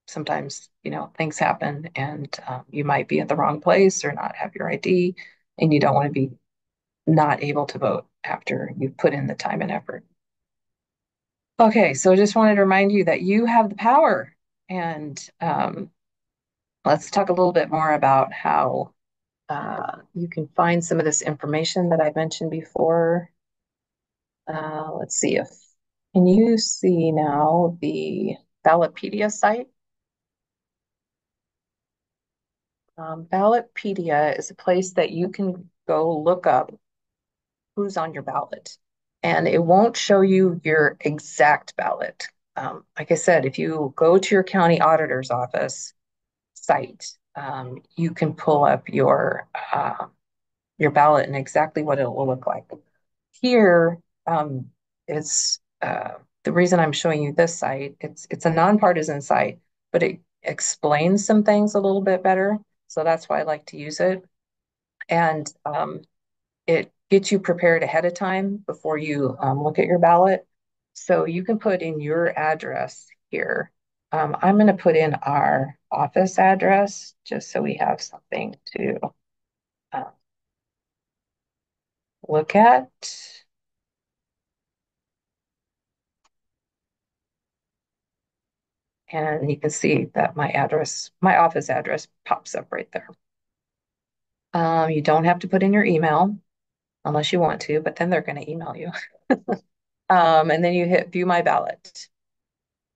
sometimes things happen, and you might be at the wrong place or not have your ID, and you don't want to be not able to vote after you've put in the time and effort. Okay, so I just wanted to remind you that you have the power. And let's talk a little bit more about how you can find some of this information that I mentioned before. Let's see if, can you see now the Ballotpedia site? Ballotpedia is a place that you can go look up who's on your ballot. And it won't show you your exact ballot. Like I said, if you go to your county auditor's office site, you can pull up your ballot and exactly what it will look like. Here is the reason I'm showing you this site. It's a nonpartisan site, but it explains some things a little bit better. So that's why I like to use it. And it gets you prepared ahead of time before you look at your ballot. So you can put in your address here. I'm going to put in our office address just so we have something to uh, look at. And you can see that my office address pops up right there. You don't have to put in your email unless you want to, but then they're going to email you. And then you hit view my ballot.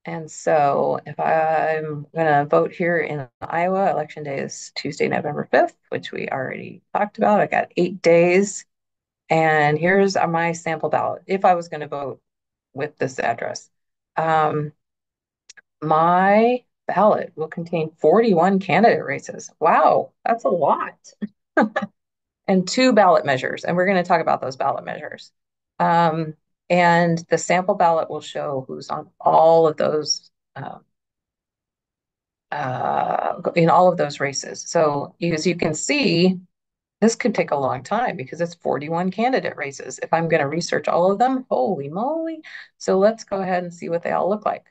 And so if I'm going to vote here in Iowa, election day is Tuesday, November 5th, which we already talked about. I got 8 days. And here's my sample ballot if I was going to vote with this address. My ballot will contain 41 candidate races. Wow, that's a lot. And two ballot measures. And we're going to talk about those ballot measures. Um, and the sample ballot will show who's on all of those in all of those races. So as you can see, this could take a long time because it's 41 candidate races. If I'm going to research all of them, holy moly. So let's go ahead and see what they all look like.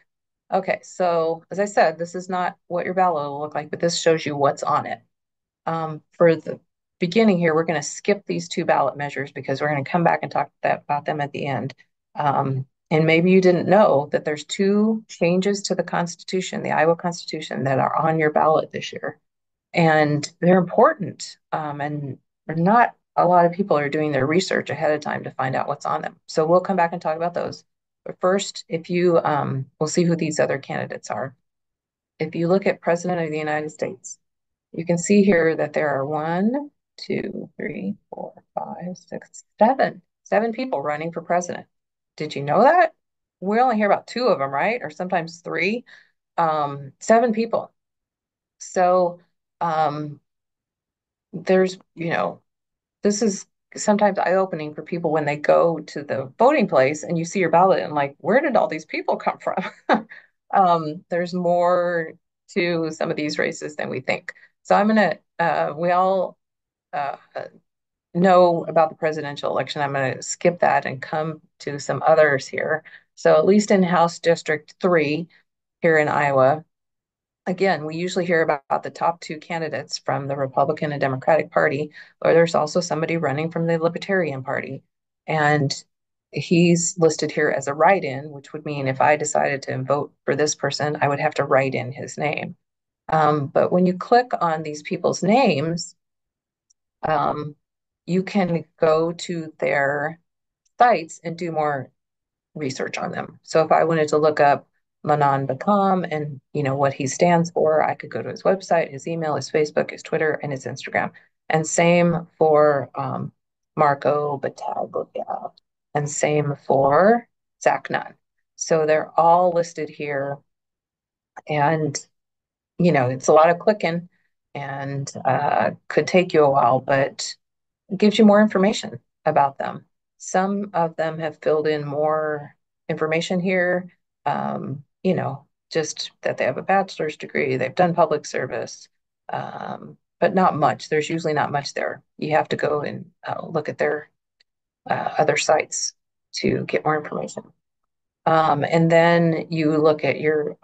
Okay, so as I said, this is not what your ballot will look like, but this shows you what's on it. For the beginning here, we're going to skip these two ballot measures because we're going to come back and talk about them at the end. And maybe you didn't know that there's two changes to the Constitution, the Iowa Constitution, that are on your ballot this year. And they're important. And not a lot of people are doing their research ahead of time to find out what's on them. So we'll come back and talk about those. But first, if you, we'll see who these other candidates are. If you look at President of the United States, you can see here that there are one, two, three, four, five, six, seven people running for president. Did you know that? We only hear about two of them, right? Or sometimes three. Seven people. So um, there's, this is sometimes eye-opening for people when they go to the voting place and you see your ballot and like, where did all these people come from? There's more to some of these races than we think. So we all uh, know about the presidential election. I'm going to skip that and come to some others here. So at least in House District 3 here in Iowa, again, we usually hear about the top two candidates from the Republican and Democratic Party, or there's also somebody running from the Libertarian Party. And he's listed here as a write-in, which would mean if I decided to vote for this person, I would have to write in his name. But when you click on these people's names, um, you can go to their sites and do more research on them. So if I wanted to look up Manon Bakam and what he stands for, I could go to his website, his email, his Facebook, his Twitter, and his Instagram. And same for Marco Battaglia, and same for Zach Nunn. So they're all listed here, and it's a lot of clicking and could take you a while, but gives you more information about them. Some of them have filled in more information here, just that they have a bachelor's degree, they've done public service, but not much. There's usually not much there. You have to go and look at their other sites to get more information. And then you look at your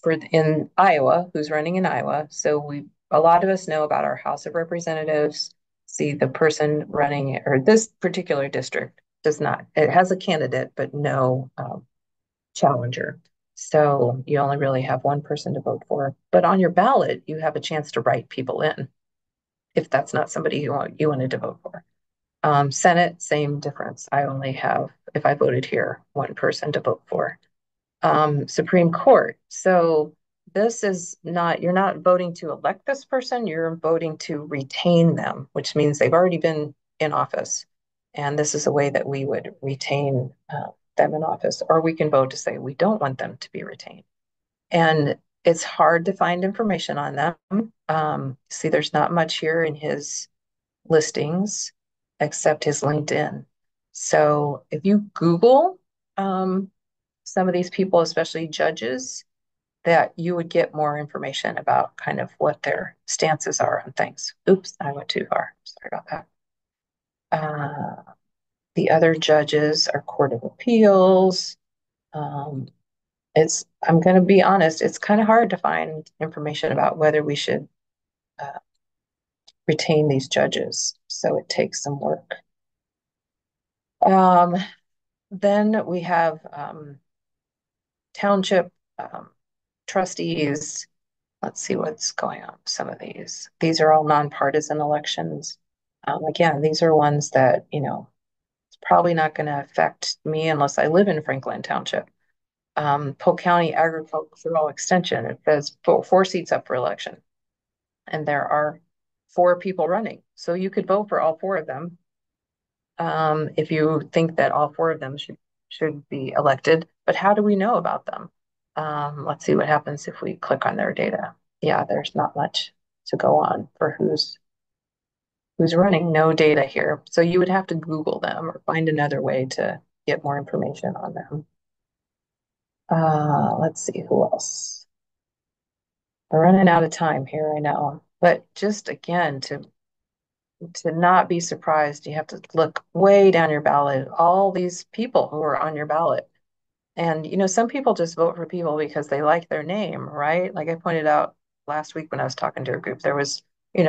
for in Iowa, who's running in Iowa. So a lot of us know about our House of Representatives. See the person running, or this particular district does not. It has a candidate, but no challenger. So you only really have one person to vote for. But on your ballot, you have a chance to write people in if that's not somebody you wanted to vote for. Senate, same difference. I only have, if I voted here, one person to vote for. Supreme Court. So this is not, you're not voting to elect this person, you're voting to retain them, which means they've already been in office. And this is a way that we would retain them in office, or we can vote to say we don't want them to be retained. And it's hard to find information on them. See, there's not much here in his listings except his LinkedIn. So if you Google some of these people, especially judges, that you would get more information about kind of what their stances are on things. Oops, I went too far. Sorry about that. The other judges are Court of Appeals. Um, I'm going to be honest, it's kind of hard to find information about whether we should uh, retain these judges. So it takes some work. Um, then we have township trustees. Let's see what's going on with some of these. These are all nonpartisan elections. Again, these are ones that, it's probably not going to affect me unless I live in Franklin Township. Polk County Agricultural Extension, it says four seats up for election. And there are four people running. So you could vote for all four of them if you think that all four of them should be elected. But how do we know about them? Let's see what happens if we click on their data. Yeah, there's not much to go on for who's running. No data here. So you would have to Google them or find another way to get more information on them. Let's see who else. We're running out of time here, I know. But just again, to not be surprised, you have to look way down your ballot, all these people who are on your ballot. And, some people just vote for people because they like their name, right? Like I pointed out last week when I was talking to a group, there was,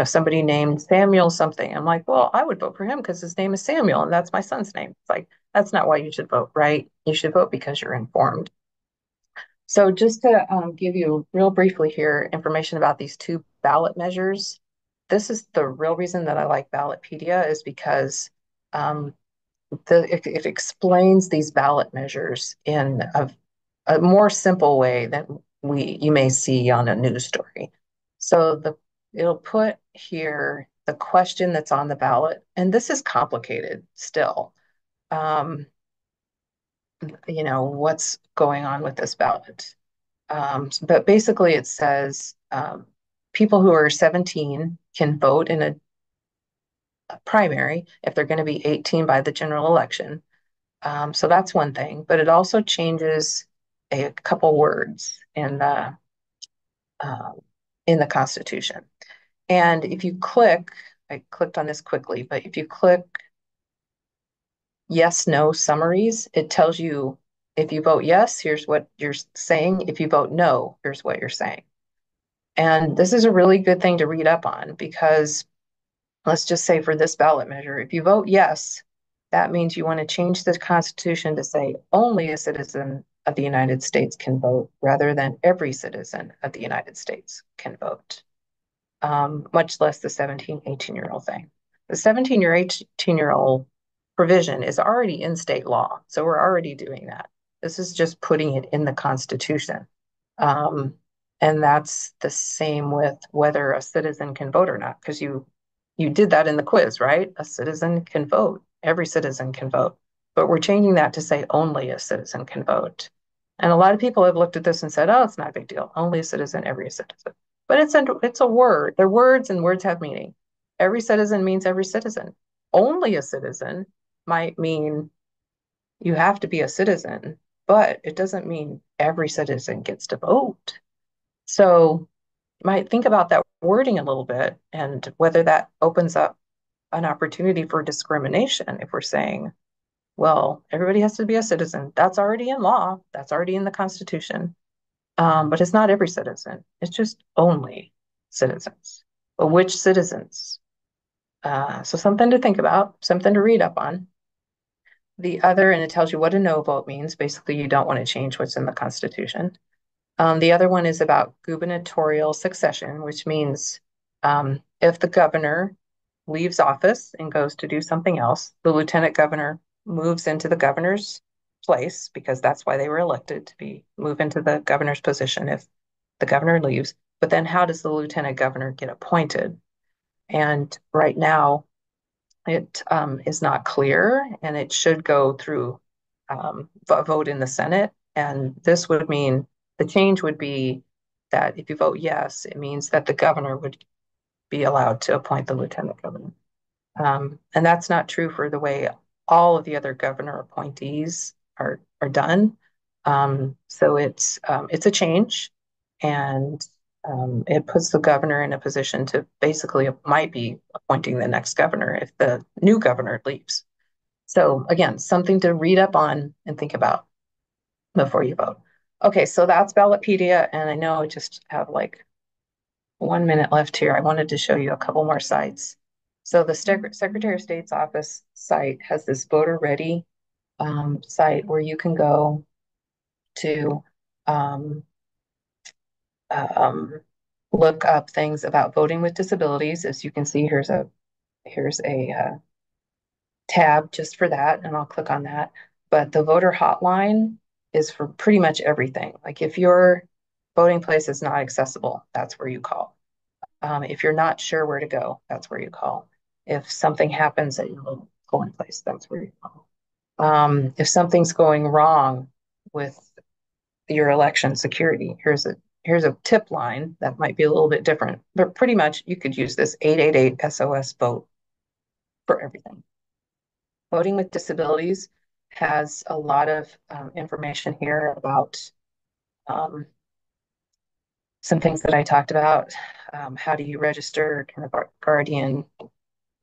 somebody named Samuel something. I'm like, well, I would vote for him because his name is Samuel and that's my son's name. It's like, that's not why you should vote, right? You should vote because you're informed. So just to give you real briefly here information about these two ballot measures, this is the real reason that I like Ballotpedia is because um, it explains these ballot measures in a more simple way than you may see on a news story. So it'll put here the question that's on the ballot, and this is complicated still. Um, what's going on with this ballot? But basically, it says people who are 17 can vote in a primary if they're going to be 18 by the general election. So that's one thing, but it also changes a couple words um, in the Constitution. And if you click, I clicked on this quickly, but if you click yes, no summaries, it tells you if you vote yes, here's what you're saying. If you vote no, here's what you're saying. And this is a really good thing to read up on because let's just say for this ballot measure, if you vote yes, that means you want to change the Constitution to say only a citizen of the United States can vote rather than every citizen of the United States can vote, much less the 17, 18-year-old thing. The 17 year 18-year-old provision is already in state law. So we're already doing that. This is just putting it in the Constitution. Um, and that's the same with whether a citizen can vote or not, because you did that in the quiz, right? A citizen can vote. Every citizen can vote. But we're changing that to say only a citizen can vote. And a lot of people have looked at this and said, oh, it's not a big deal. Only a citizen, every citizen. But it's a word. They're words and words have meaning. Every citizen means every citizen. Only a citizen might mean you have to be a citizen, but it doesn't mean every citizen gets to vote. So you might think about that wording a little bit and whether that opens up an opportunity for discrimination if we're saying, well, everybody has to be a citizen. That's already in law, that's already in the Constitution. But it's not every citizen, it's just only citizens. But which citizens? So something to think about, something to read up on. The other, and it tells you what a no vote means. Basically, you don't want to change what's in the Constitution. The other one is about gubernatorial succession, which means if the governor leaves office and goes to do something else, the lieutenant governor moves into the governor's place because that's why they were elected to move into the governor's position if the governor leaves. But then how does the lieutenant governor get appointed? And right now, it is not clear, and it should go through a vote in the Senate. And this would mean the change would be that if you vote yes, it means that the governor would be allowed to appoint the lieutenant governor. And that's not true for the way all of the other governor appointees are done. So it's a change, and it puts the governor in a position to basically might be appointing the next governor if the new governor leaves. So again, something to read up on and think about before you vote. Okay, so that's Ballotpedia, and I know I just have like 1 minute left here. I wanted to show you a couple more sites. So the Secretary of State's office site has this voter ready site where you can go to um, um, look up things about voting with disabilities. As you can see, here's a tab just for that, and I'll click on that. But the voter hotline is for pretty much everything. Like if your voting place is not accessible, that's where you call. If you're not sure where to go, that's where you call. If something happens at your polling place, that's where you call. If something's going wrong with your election security. Here's a tip line that might be a little bit different, but pretty much you could use this 888 SOS vote for everything. Voting with Disabilities has a lot of information here about um, some things that I talked about. How do you register? Kind of guardian,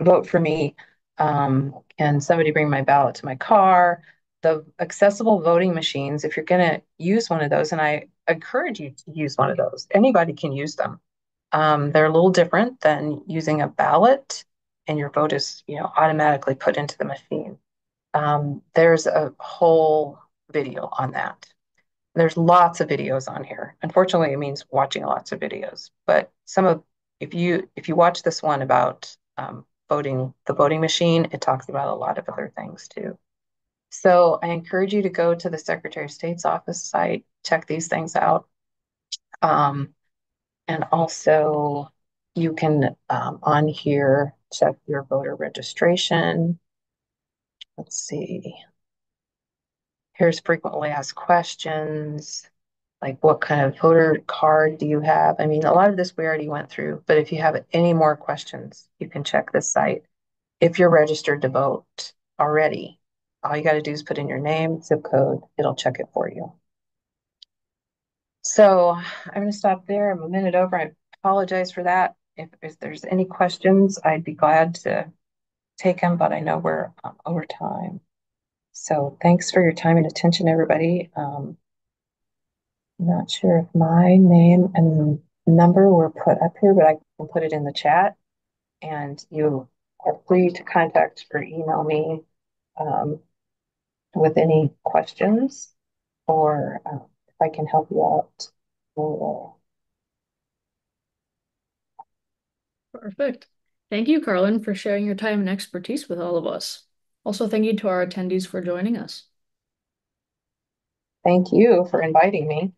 vote for me. Can somebody bring my ballot to my car? The accessible voting machines, if you're going to use one of those, and I encourage you to use one of those, anybody can use them. They're a little different than using a ballot and your vote is, automatically put into the machine. There's a whole video on that. There's lots of videos on here. Unfortunately, it means watching lots of videos. But if you watch this one about voting, the voting machine, it talks about a lot of other things too. So I encourage you to go to the Secretary of State's office site, check these things out. Um, and also you can on here check your voter registration. Let's see. Here's frequently asked questions, like what kind of voter card do you have? I mean, a lot of this we already went through, but if you have any more questions, you can check this site. If you're registered to vote already, all you got to do is put in your name, zip code, it'll check it for you. So I'm going to stop there. I'm a minute over. I apologize for that. If there's any questions, I'd be glad to take them, but I know we're over time. So thanks for your time and attention, everybody. I'm not sure if my name and number were put up here, but I can put it in the chat. And you are free to contact or email me um, with any questions or if I can help you out. Perfect. Thank you, Carlin, for sharing your time and expertise with all of us. Also, thank you to our attendees for joining us. Thank you for inviting me.